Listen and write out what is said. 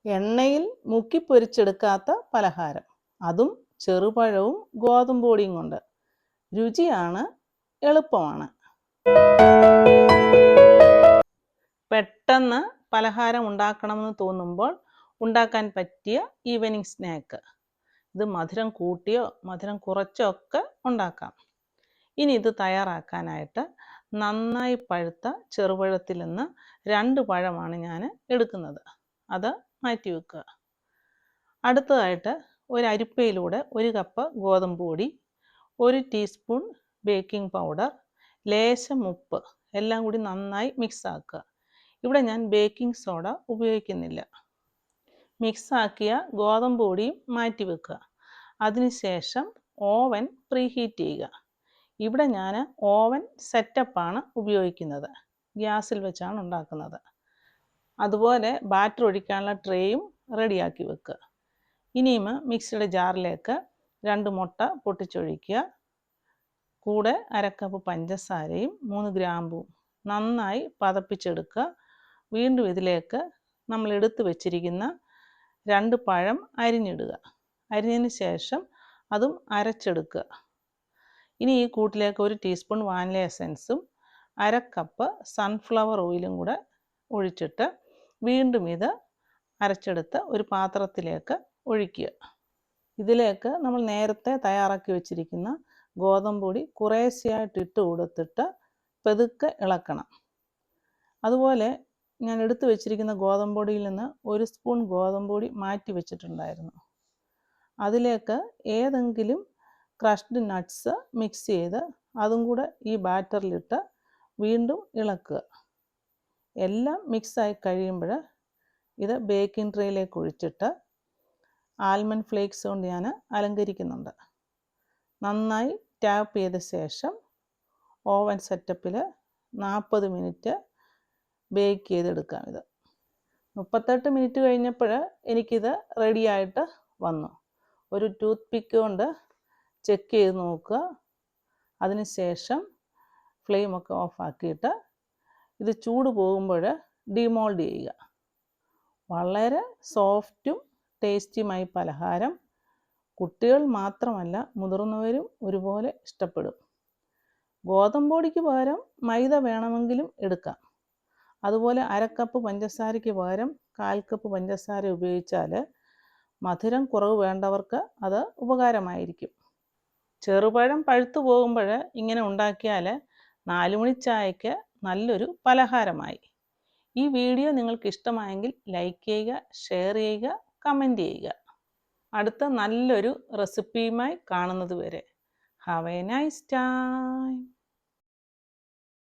എണ്ണയിൽ മുക്കി പൊരിച്ചെടുക്കാത്ത പലഹാരം, അതും ചെറുപഴവും ഗോതമ്പ് പൊടിയും കൊണ്ട്. രുചിയാണ്, എളുപ്പമാണ്. പെട്ടെന്ന് പലഹാരം ഉണ്ടാക്കണമെന്ന് തോന്നുമ്പോൾ ഉണ്ടാക്കാൻ പറ്റിയ ഈവനിങ് സ്നാക്ക്. ഇത് മധുരം കൂട്ടിയോ മധുരം കുറച്ചോ ഒക്കെ ഉണ്ടാക്കാം. ഇനി ഇത് തയ്യാറാക്കാനായിട്ട് നന്നായി പഴുത്ത ചെറുപഴത്തിൽ നിന്ന് 2 പഴമാണ് ഞാൻ എടുക്കുന്നത്. അത് മാറ്റി വെക്കുക. അടുത്തതായിട്ട് ഒരു അരിപ്പയിലൂടെ 1 കപ്പ് ഗോതമ്പ് പൊടി, 1 ടീസ്പൂൺ ബേക്കിംഗ് പൗഡർ, ലേശം ഉപ്പ് എല്ലാം കൂടി നന്നായി മിക്സ് ആക്കുക. ഇവിടെ ഞാൻ ബേക്കിംഗ് സോഡ ഉപയോഗിക്കുന്നില്ല. മിക്സ് ആക്കിയ ഗോതമ്പ് പൊടിയും മാറ്റി വെക്കുക. അതിനുശേഷം ഓവൻ പ്രീഹീറ്റ് ചെയ്യുക. ഇവിടെ ഞാൻ ഓവൻ സെറ്റപ്പാണ് ഉപയോഗിക്കുന്നത്. ഗ്യാസിൽ വെച്ചാണ് ഉണ്ടാക്കുന്നത്. അതുപോലെ ബാറ്റർ ഒഴിക്കാനുള്ള ട്രേയും റെഡിയാക്കി വെക്കുക. ഇനിയും മിക്സിയുടെ ജാറിലേക്ക് 2 മുട്ട പൊട്ടിച്ചൊഴിക്കുക. കൂടെ 1/2 കപ്പ് പഞ്ചസാരയും 3 ഗ്രാമ്പും നന്നായി പതപ്പിച്ചെടുക്കുക. വീണ്ടും ഇതിലേക്ക് നമ്മൾ എടുത്തു വെച്ചിരിക്കുന്ന 2 പഴം അരിഞ്ഞിടുക. അരിഞ്ഞതിന് ശേഷം അതും അരച്ചെടുക്കുക. ഇനി ഈ കൂട്ടിലേക്ക് 1 ടീസ്പൂൺ വാനില എസൻസും 1/2 കപ്പ് സൺഫ്ലവർ ഓയിലും കൂടെ ഒഴിച്ചിട്ട് വീണ്ടും ഇത് അരച്ചെടുത്ത് ഒരു പാത്രത്തിലേക്ക് ഒഴിക്കുക. ഇതിലേക്ക് നമ്മൾ നേരത്തെ തയ്യാറാക്കി വെച്ചിരിക്കുന്ന ഗോതമ്പ് പൊടി കുറേശ്ശെയായിട്ട് ഇട്ട് കൊടുത്തിട്ട് പതുക്കെ ഇളക്കണം. അതുപോലെ ഞാൻ എടുത്തു വെച്ചിരിക്കുന്ന ഗോതമ്പ് പൊടിയിൽ നിന്ന് 1 സ്പൂൺ ഗോതമ്പ് പൊടി മാറ്റി വെച്ചിട്ടുണ്ടായിരുന്നു. അതിലേക്ക് ഏതെങ്കിലും ക്രഷ്ഡ് നട്ട്സ് മിക്സ് ചെയ്ത് അതും കൂടെ ഈ ബാറ്ററിലിട്ട് വീണ്ടും ഇളക്കുക. എല്ലാം മിക്സായി കഴിയുമ്പോൾ ഇത് ബേക്കിംഗ് ട്രേയിലേക്ക് ഒഴിച്ചിട്ട് ആൽമണ്ട് ഫ്ലേക്സ് കൊണ്ട് ഞാൻ അലങ്കരിക്കുന്നുണ്ട്. നന്നായി ടാപ്പ് ചെയ്ത ശേഷം ഓവൻ സെറ്റപ്പിൽ 40 മിനിറ്റ് ബേക്ക് ചെയ്തെടുക്കാം. ഇത് 38 മിനിറ്റ് കഴിഞ്ഞപ്പോൾ എനിക്കിത് റെഡിയായിട്ട് വന്നു. ഒരു ടൂത്ത് പിക്ക് കൊണ്ട് ചെക്ക് ചെയ്ത് നോക്കുക. അതിനുശേഷം ഫ്ലെയിമൊക്കെ ഓഫാക്കിയിട്ട് ഇത് ചൂട് പോകുമ്പോൾ ഡിമോൾഡ് ചെയ്യുക. വളരെ സോഫ്റ്റും ടേസ്റ്റിയുമായി പലഹാരം കുട്ടികൾ മാത്രമല്ല മുതിർന്നവരും ഒരുപോലെ ഇഷ്ടപ്പെടും. ഗോതമ്പ് പൊടിക്ക് പകരം മൈദ വേണമെങ്കിലും എടുക്കാം. അതുപോലെ 1/2 കപ്പ് പഞ്ചസാരയ്ക്ക് പകരം 1/4 കപ്പ് പഞ്ചസാര ഉപയോഗിച്ചാൽ മധുരം കുറവ് വേണ്ടവർക്ക് അത് ഉപകാരമായിരിക്കും. ചെറുപഴം പഴുത്തു പോകുമ്പോൾ ഇങ്ങനെ ഉണ്ടാക്കിയാൽ 4 മണി ചായയ്ക്ക് നല്ലൊരു പലഹാരമായി. ഈ വീഡിയോ നിങ്ങൾക്ക് ഇഷ്ടമായെങ്കിൽ ലൈക്ക് ചെയ്യുക, ഷെയർ ചെയ്യുക, കമൻറ്റ് ചെയ്യുക. അടുത്ത നല്ലൊരു റെസിപ്പിയുമായി കാണുന്നത് വരെ ഹാവ് എ നൈസ് ടൈം.